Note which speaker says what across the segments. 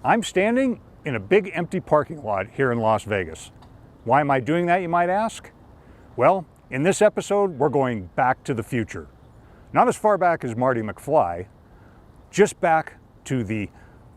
Speaker 1: I'm standing in a big empty parking lot here in Las Vegas. Why am I doing that, you might ask? Well, in this episode, we're going back to the future. Not as far back as Marty McFly, just back to the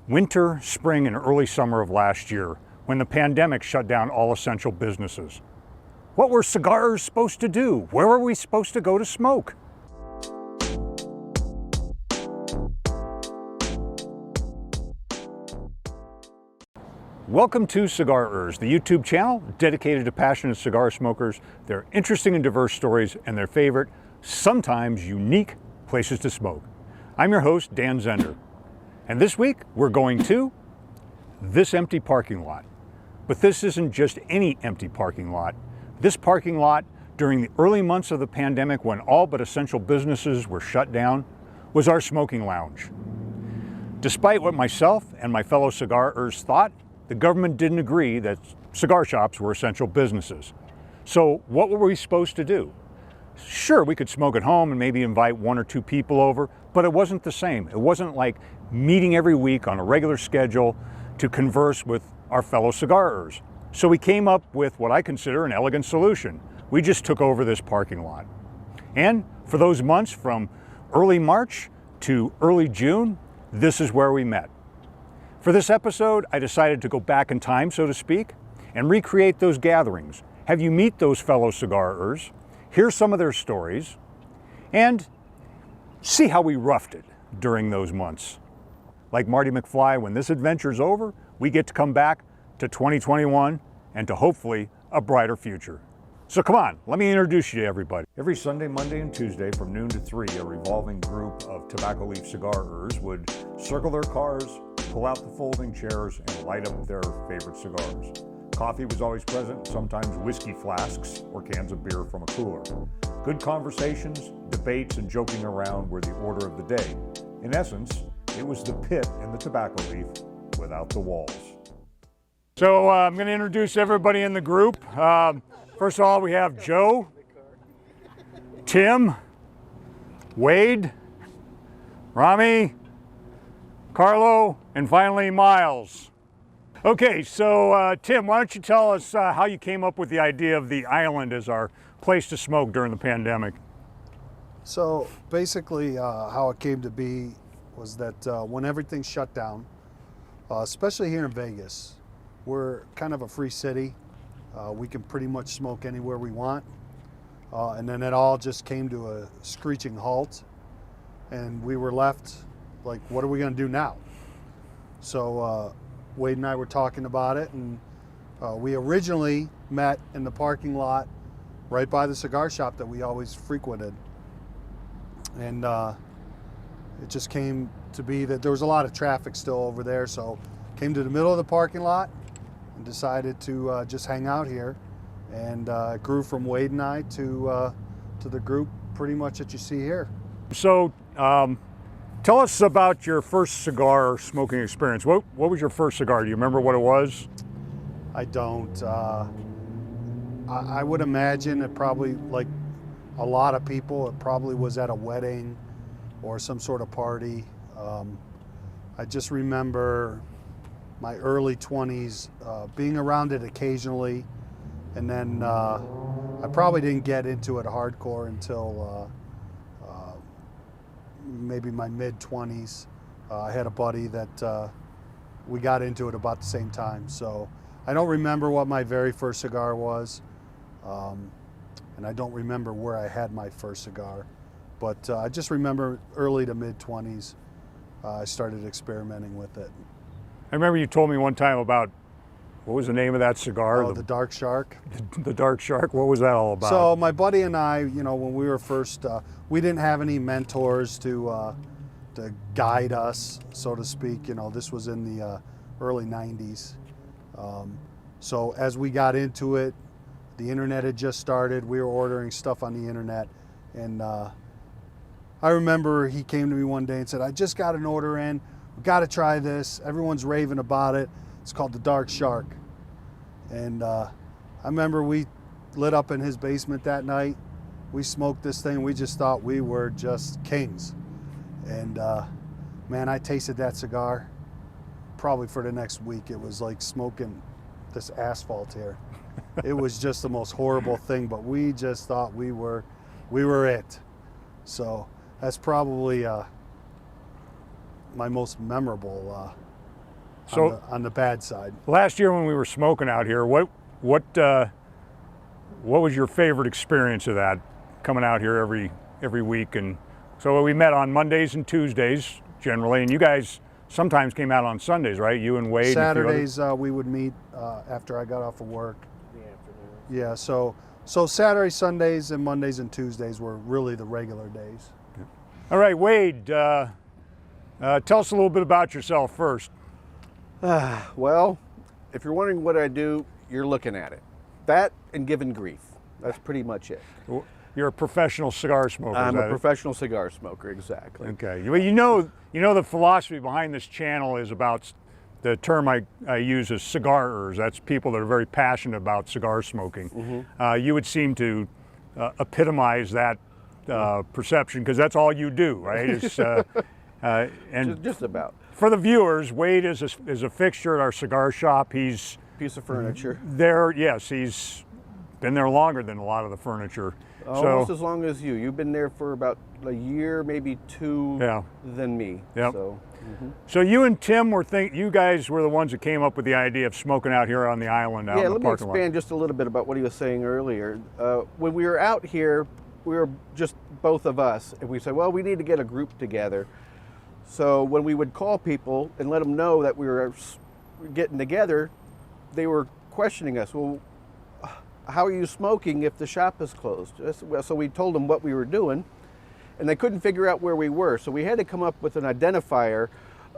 Speaker 1: winter, spring, and early summer of last year when the pandemic shut down all essential businesses. What were cigars supposed to do? Where were we supposed to go to smoke? Welcome to Cigarers, the YouTube channel dedicated to passionate cigar smokers, their interesting and diverse stories, and their favorite, sometimes unique, places to smoke. I'm your host, Dan Zender. And this week, we're going to this empty parking lot. But this isn't just any empty parking lot. This parking lot, during the early months of the pandemic when all but essential businesses were shut down, was our smoking lounge. Despite what myself and my fellow cigarers thought, the government didn't agree that cigar shops were essential businesses. So what were we supposed to do? Sure, we could smoke at home and maybe invite one or two people over, but it wasn't the same. It wasn't like meeting every week on a regular schedule to converse with our fellow cigarers. So we came up with what I consider an elegant solution. We just took over this parking lot. And for those months from early March to early June, this is where we met. For this episode, I decided to go back in time, so to speak, and recreate those gatherings, have you meet those fellow cigarers, hear some of their stories, and see how we roughed it during those months. Like Marty McFly, when this adventure's over, we get to come back to 2021 and to hopefully a brighter future. So come on, let me introduce you to everybody. Every Sunday, Monday, and Tuesday from noon to 3, a revolving group of tobacco leaf cigarers would circle their cars, pull out the folding chairs, and light up their favorite cigars. Coffee was always present, sometimes whiskey flasks or cans of beer from a cooler. Good conversations, debates, and joking around were the order of the day. In essence, it was the pit in the tobacco leaf without the walls. So I'm going to introduce everybody in the group. First of all, we have Joe, Tim, Wade, Rami, Carlo, and finally Miles. Okay, so Tim, why don't you tell us how you came up with the idea of the island as our place to smoke during the pandemic?
Speaker 2: So basically how it came to be was that when everything shut down, especially here in Vegas, we're kind of a free city. We can pretty much smoke anywhere we want. And then it all just came to a screeching halt, and we were left like, what are we going to do now? So Wade and I were talking about it, and we originally met in the parking lot right by the cigar shop that we always frequented. And it just came to be that there was a lot of traffic still over there, so came to the middle of the parking lot and decided to just hang out here. And it grew from Wade and I to the group pretty much that you see here. So tell us about your first cigar smoking experience. What was your first cigar? Do you remember what it was? I don't. I would imagine it probably, like a lot of people, it probably was at a wedding or some sort of party. I just remember my early 20s being around it occasionally, and then I probably didn't get into it hardcore until maybe my mid-20s. I had a buddy that we got into it about the same time. So I don't remember what my very first cigar was, and I don't remember where I had my first cigar, but I just remember early to mid-20s I started experimenting with it.
Speaker 1: I remember you told me one time about, what was the name of that cigar?
Speaker 2: Oh, the Dark Shark.
Speaker 1: The Dark Shark, what was that all about?
Speaker 2: So my buddy and I, when we were first, we didn't have any mentors to guide us, so to speak. This was in the early 90s. So as we got into it, the internet had just started. We were ordering stuff on the internet. And I remember he came to me one day and said, I just got an order in. We've got to try this. Everyone's raving about it. It's called the Dark Shark. And I remember we lit up in his basement that night. We smoked this thing. We just thought we were just kings. And man, I tasted that cigar. probably for the next week, it was like smoking this asphalt here. It was just the most horrible thing, but we just thought we were it. So that's probably my most memorable on the bad side.
Speaker 1: Last year when we were smoking out here, what was your favorite experience of that, coming out here every week? And so we met on Mondays and Tuesdays generally, and you guys sometimes came out on Sundays, right? You and Wade.
Speaker 2: Saturdays we would meet after I got off of work. The afternoon. Yeah, so Saturdays, Sundays, and Mondays and Tuesdays were really the regular days.
Speaker 1: Yeah. All right, Wade, tell us a little bit about yourself first.
Speaker 3: Well, if you're wondering what I do, you're looking at it. That and giving grief. That's pretty much it.
Speaker 1: You're a professional cigar smoker.
Speaker 3: I'm a professional cigar smoker, exactly.
Speaker 1: Okay. Well, you know the philosophy behind this channel is about the term I use is cigarers. That's people that are very passionate about cigar smoking. Mm-hmm. You would seem to epitomize that perception, because that's all you do, right? It's,
Speaker 3: and just about.
Speaker 1: For the viewers, Wade is a fixture at our cigar shop. He's
Speaker 3: piece of furniture.
Speaker 1: There, yes, he's been there longer than a lot of the furniture.
Speaker 3: Almost as long as you. You've been there for about a year, maybe two, than me.
Speaker 1: Yep.
Speaker 3: So,
Speaker 1: so you and Tim you guys were the ones that came up with the idea of smoking out here on the island out in the parking lot.
Speaker 3: Yeah, let me expand just a little bit about what he was saying earlier. When we were out here, we were just both of us, and we said, well, we need to get a group together. So when we would call people and let them know that we were getting together, they were questioning us. Well, how are you smoking if the shop is closed? So we told them what we were doing, and they couldn't figure out where we were. So we had to come up with an identifier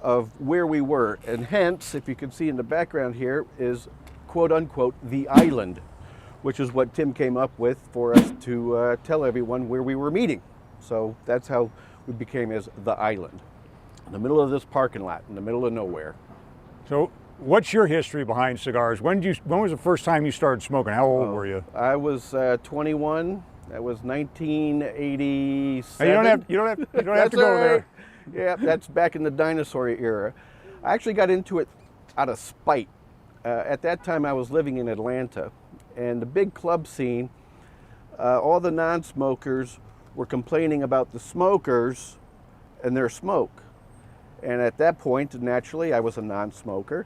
Speaker 3: of where we were. And hence, if you can see in the background here, is quote unquote the island, which is what Tim came up with for us to tell everyone where we were meeting. So that's how we became as the island, in the middle of this parking lot, in the middle of nowhere.
Speaker 1: So what's your history behind cigars? When was the first time you started smoking? How old were you?
Speaker 3: I was 21. That was 1987.
Speaker 1: Hey, you don't have to go there.
Speaker 3: Yeah, that's back in the dinosaur era. I actually got into it out of spite. At that time, I was living in Atlanta, and the big club scene, all the non-smokers were complaining about the smokers and their smoke. And at that point, naturally, I was a non-smoker.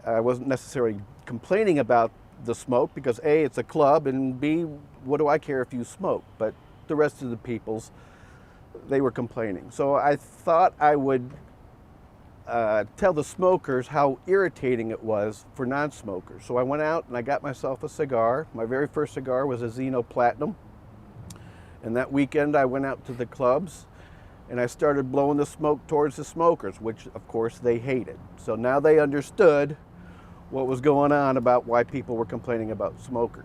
Speaker 3: I wasn't necessarily complaining about the smoke because A, it's a club, and B, what do I care if you smoke? But the rest of the peoples, they were complaining. So I thought I would tell the smokers how irritating it was for non-smokers. So I went out and I got myself a cigar. My very first cigar was a Zeno Platinum. And that weekend I went out to the clubs and I started blowing the smoke towards the smokers, which of course they hated. So now they understood what was going on about why people were complaining about smoking.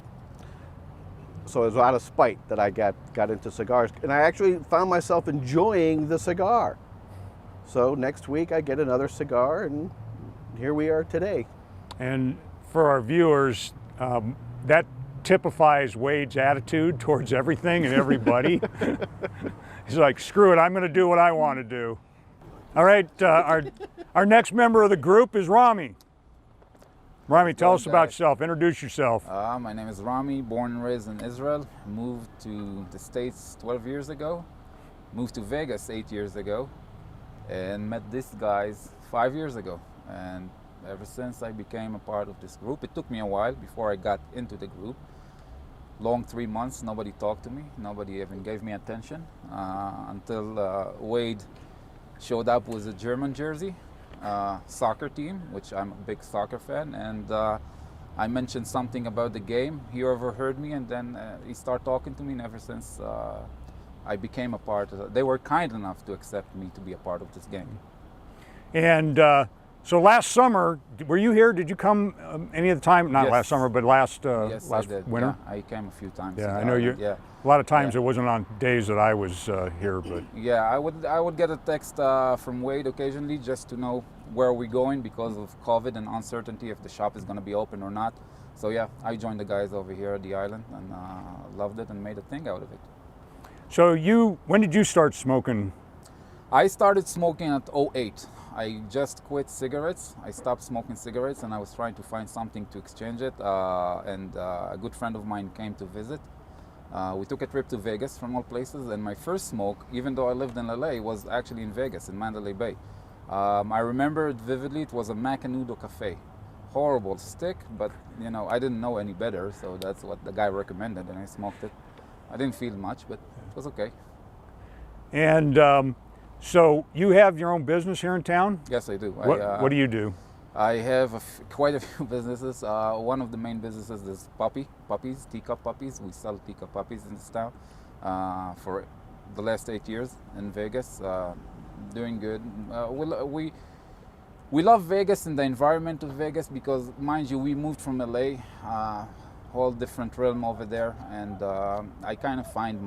Speaker 3: So it was out of spite that I got into cigars. And I actually found myself enjoying the cigar. So next week I get another cigar, and here we are today.
Speaker 1: And for our viewers, that typifies Wade's attitude towards everything and everybody. He's like, screw it, I'm going to do what I want to do. All right, our next member of the group is Rami. Rami, tell us about yourself. Introduce yourself.
Speaker 4: My name is Rami, born and raised in Israel. Moved to the States 12 years ago. Moved to Vegas 8 years ago. And met these guys 5 years ago. And ever since I became a part of this group, it took me a while before I got into the group. Long 3 months, nobody talked to me. Nobody even gave me attention until Wade showed up with a German jersey. Soccer team, which I'm a big soccer fan, and I mentioned something about the game. He overheard me, and then he started talking to me, and ever since I became a part of it. They were kind enough to accept me to be a part of this game.
Speaker 1: And so last summer, were you here? Did you come any of the time? Not
Speaker 4: Yes.
Speaker 1: last summer, but last
Speaker 4: Yes,
Speaker 1: last
Speaker 4: I did.
Speaker 1: winter?
Speaker 4: Yeah, I came a few times.
Speaker 1: Yeah,
Speaker 4: to
Speaker 1: I know you.
Speaker 4: Ireland, Yeah.
Speaker 1: A lot of times
Speaker 4: Yeah.
Speaker 1: it wasn't on days that I was here, but
Speaker 4: Yeah, I would get a text from Wade occasionally just to know where we're going because of COVID and uncertainty if the shop is going to be open or not. So yeah, I joined the guys over here at the island and loved it and made a thing out of it.
Speaker 1: so when did you start smoking?
Speaker 4: I started smoking at 08. I just quit cigarettes. I stopped smoking cigarettes, and I was trying to find something to exchange it. And a good friend of mine came to visit. We took a trip to Vegas from all places, and my first smoke, even though I lived in LA, was actually in Vegas, in Mandalay Bay. I remember it vividly. It was a Macanudo Cafe. Horrible stick, but you know, I didn't know any better, so that's what the guy recommended, and I smoked it. I didn't feel much, but it was okay.
Speaker 1: And so you have your own business here in town?
Speaker 4: Yes, I do.
Speaker 1: What do you do?
Speaker 4: I have quite a few businesses. One of the main businesses is puppies, teacup puppies. We sell teacup puppies in this town for the last 8 years in Vegas. Doing good. We love Vegas and the environment of Vegas because, mind you, we moved from LA, whole different realm over there, and I kind of find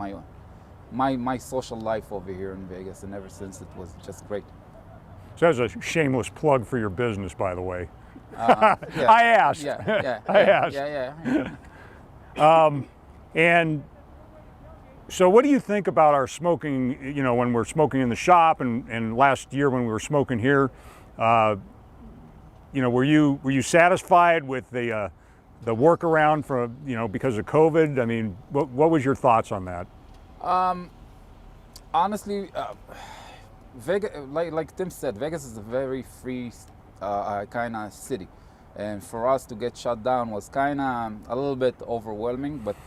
Speaker 4: my social life over here in Vegas, and ever since it was just great.
Speaker 1: So that's a shameless plug for your business, by the way.
Speaker 4: Yeah,
Speaker 1: I asked.
Speaker 4: Yeah,
Speaker 1: I asked.
Speaker 4: Yeah.
Speaker 1: And so what do you think about our smoking, you know, when we're smoking in the shop and last year when we were smoking here? You know, were you satisfied with the workaround for, you know, because of COVID? I mean, what was your thoughts on that?
Speaker 4: Honestly, Vegas, like Tim said, Vegas is a very free kind of city, and for us to get shut down was kind of a little bit overwhelming. But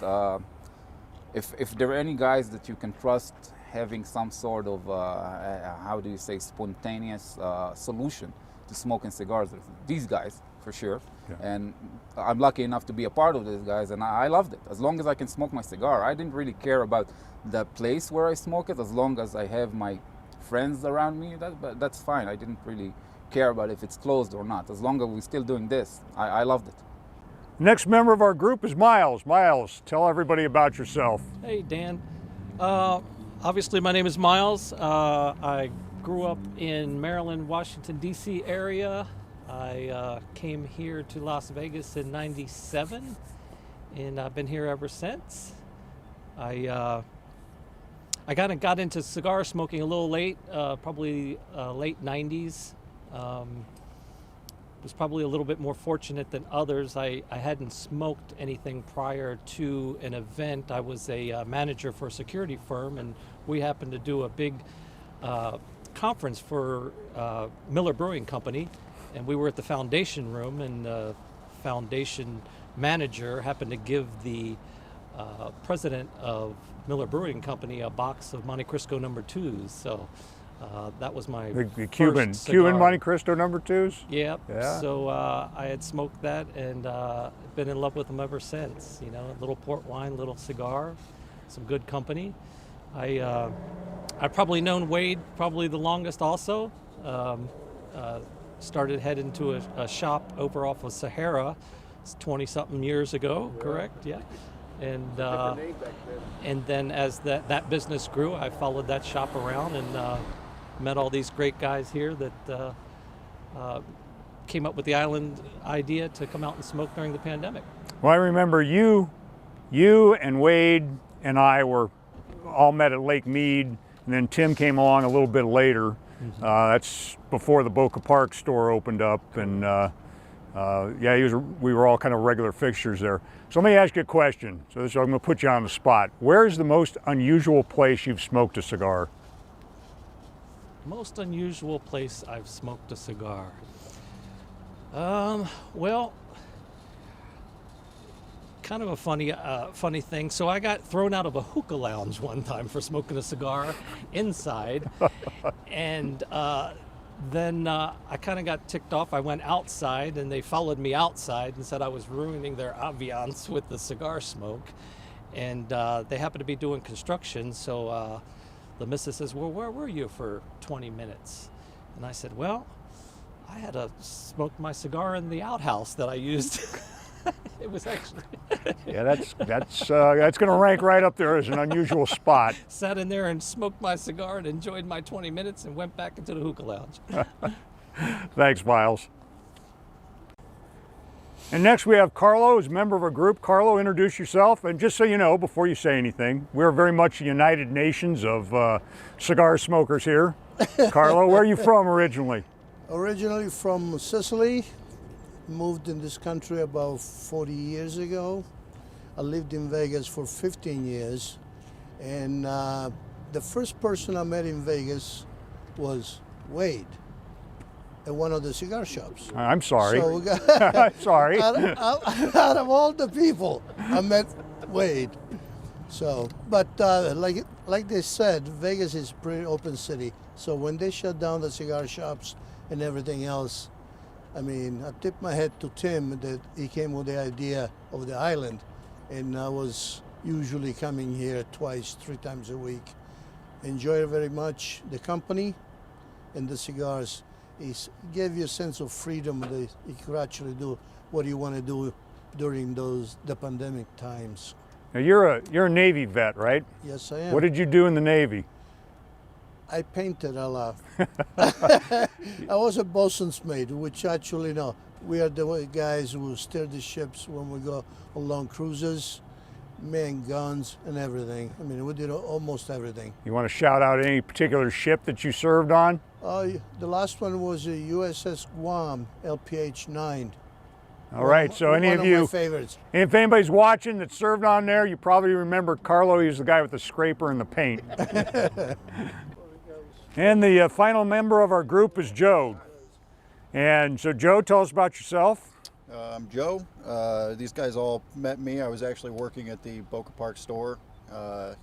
Speaker 4: if there are any guys that you can trust having some sort of how do you say, spontaneous solution to smoking cigars, these guys for sure.
Speaker 1: Yeah.
Speaker 4: And I'm lucky enough to be a part of these guys, and I loved it. As long as I can smoke my cigar, I didn't really care about the place where I smoke it. As long as I have my friends around me, that's fine. I didn't really care about if it's closed or not. As long as we're still doing this, I loved it.
Speaker 1: Next member of our group is Miles. Miles, tell everybody about yourself.
Speaker 5: Hey, Dan. Obviously, my name is Miles. I grew up in Maryland, Washington, D.C. area. I came here to Las Vegas in '97, and I've been here ever since. I kind of got into cigar smoking a little late, probably late '90s. Was probably a little bit more fortunate than others. I hadn't smoked anything prior to an event. I was a manager for a security firm, and we happened to do a big conference for Miller Brewing Company, and we were at the foundation room, and the foundation manager happened to give the president of Miller Brewing Company a box of Monte Cristo number 2s. So that was my
Speaker 1: The Cuban
Speaker 5: cigar.
Speaker 1: Monte Cristo number 2s?
Speaker 5: Yep.
Speaker 1: Yeah.
Speaker 5: So I had smoked that and been in love with them ever since. You know, a little port wine, little cigar, some good company. I've probably known Wade probably the longest also. Started heading to a shop over off of Sahara 20-something years ago, correct? Yeah. And then as that business grew, I followed that shop around and met all these great guys here that came up with the island idea to come out and smoke during the pandemic.
Speaker 1: Well, I remember you and Wade and I were all met at Lake Mead, and then Tim came along a little bit later. Mm-hmm. That's before the Boca Park store opened up, and yeah, we were all kind of regular fixtures there. So let me ask you a question. So I'm going to put you on the spot. Where's the most unusual place you've smoked a cigar?
Speaker 5: Most unusual place I've smoked a cigar. Well, kind of a funny thing. So I got thrown out of a hookah lounge one time for smoking a cigar inside, and then I kind of got ticked off. I went outside, and they followed me outside and said I was ruining their ambiance with the cigar smoke. And they happened to be doing construction, so the missus says, "Well, where were you for 20 minutes?" And I said, "Well, I had smoked my cigar in the outhouse that I used." It was actually
Speaker 1: Yeah, that's going to rank right up there as an unusual spot.
Speaker 5: Sat in there and smoked my cigar and enjoyed my 20 minutes and went back into the hookah lounge.
Speaker 1: Thanks, Miles. And next we have Carlo, who's a member of our group. Carlo, introduce yourself. And just so you know, before you say anything, we're very much the United Nations of cigar smokers here. Carlo, where are you from originally?
Speaker 6: Originally from Sicily, moved in this country about 40 years ago. I lived in Vegas for 15 years, and the first person I met in Vegas was Wade at one of the cigar shops.
Speaker 1: I'm sorry.
Speaker 6: So we got,
Speaker 1: I'm sorry.
Speaker 6: out of all the people, I met Wade. So, but like they said, Vegas is a pretty open city. So when they shut down the cigar shops and everything else, I mean, I tip my hat to Tim that he came with the idea of the island, and I was usually coming here twice, 3 times a week. Enjoy it very much. The company and the cigars gave you a sense of freedom that you could actually do what you want to do during the pandemic times.
Speaker 1: Now you're a Navy vet, right?
Speaker 6: Yes, I am.
Speaker 1: What did you do in the Navy?
Speaker 6: I painted a lot. I was a bosun's mate, which actually, no, we are the guys who steer the ships when we go on long cruises, man guns and everything. I mean, we did almost everything.
Speaker 1: You want to shout out any particular ship that you served on?
Speaker 6: The last one was a USS Guam, LPH-9.
Speaker 1: All right, so any of
Speaker 6: one
Speaker 1: you,
Speaker 6: of my favorites.
Speaker 1: and if anybody's watching that served on there, you probably remember Carlo. He was the guy with the scraper and the paint. And the final member of our group is Joe. And so Joe, tell us about yourself.
Speaker 7: I'm Joe. These guys all met me. I was actually working at the Boca Park store.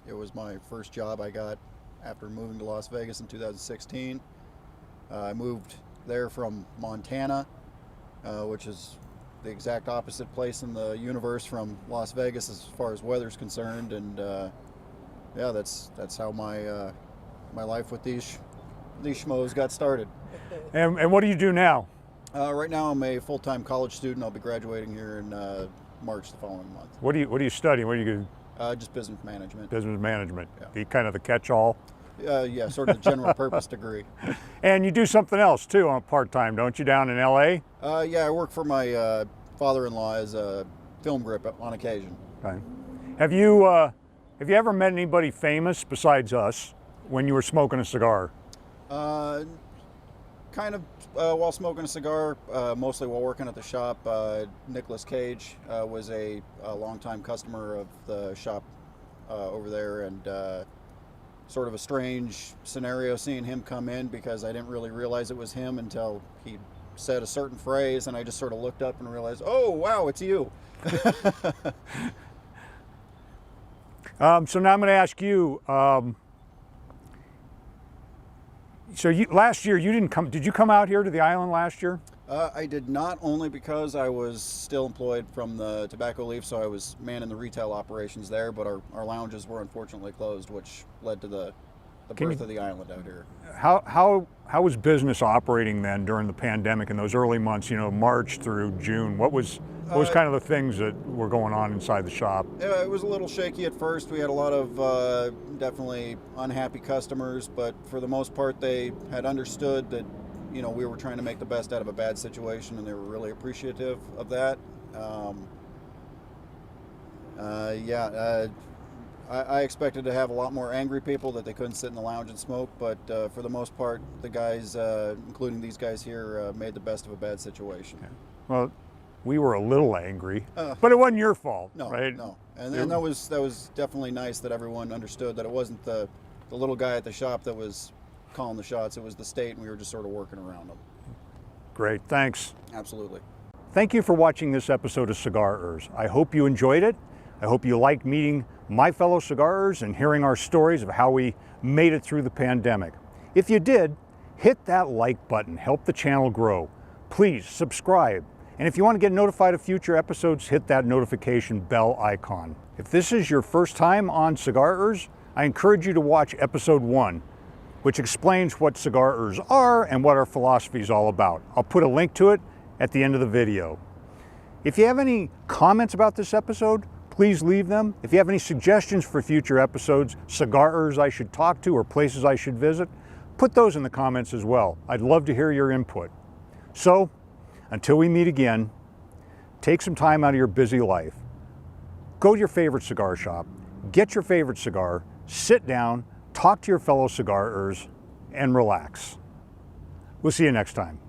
Speaker 7: It was my first job I got after moving to Las Vegas in 2016. I moved there from Montana, which is the exact opposite place in the universe from Las Vegas as far as weather's concerned. And yeah, that's how my my life with these schmoes got started.
Speaker 1: And what do you do now?
Speaker 7: Right now I'm a full-time college student. I'll be graduating here in March the following month.
Speaker 1: What do you study? What do you do?
Speaker 7: Just business management.
Speaker 1: Business management.
Speaker 7: Yeah.
Speaker 1: The kind of the catch-all.
Speaker 7: Yeah, sort of the general purpose degree.
Speaker 1: And you do something else too on part-time, don't you, down in LA?
Speaker 7: Yeah, I work for my father-in-law as a film grip on occasion.
Speaker 1: Okay. Have you ever met anybody famous besides us when you were smoking a cigar?
Speaker 7: Kind of while smoking a cigar, mostly while working at the shop. Nicolas Cage was a longtime customer of the shop over there, and sort of a strange scenario seeing him come in because I didn't really realize it was him until he said a certain phrase, and I just sort of looked up and realized, oh wow, it's you.
Speaker 1: So now I'm going to ask you. So last year you didn't come. Did you come out here to the island last year?
Speaker 7: I did not, only because I was still employed from the tobacco leaf, so I was manning the retail operations there, but our lounges were unfortunately closed, which led to the birth of the island out here.
Speaker 1: How was business operating then during the pandemic in those early months? You know, March through June. What was kind of the things that were going on inside the shop?
Speaker 7: It was a little shaky at first. We had a lot of definitely unhappy customers, but for the most part, they had understood that, you know, we were trying to make the best out of a bad situation, and they were really appreciative of that. I expected to have a lot more angry people that they couldn't sit in the lounge and smoke, but for the most part, the guys, including these guys here, made the best of a bad situation.
Speaker 1: Okay. Well, we were a little angry, but it wasn't your fault,
Speaker 7: no,
Speaker 1: right?
Speaker 7: No, and that was definitely nice that everyone understood that it wasn't the little guy at the shop that was calling the shots. It was the state, and we were just sort of working around them.
Speaker 1: Great, thanks.
Speaker 7: Absolutely.
Speaker 1: Thank you for watching this episode of Cigarers. I hope you enjoyed it. I hope you liked meeting my fellow cigarers and hearing our stories of how we made it through the pandemic. If you did, hit that like button, help the channel grow. Please subscribe. And if you want to get notified of future episodes, hit that notification bell icon. If this is your first time on Cigarers, I encourage you to watch episode 1, which explains what Cigarers are and what our philosophy is all about. I'll put a link to it at the end of the video. If you have any comments about this episode, please leave them. If you have any suggestions for future episodes, cigarers I should talk to, or places I should visit, put those in the comments as well. I'd love to hear your input. So, until we meet again, take some time out of your busy life. Go to your favorite cigar shop, get your favorite cigar, sit down, talk to your fellow cigarers, and relax. We'll see you next time.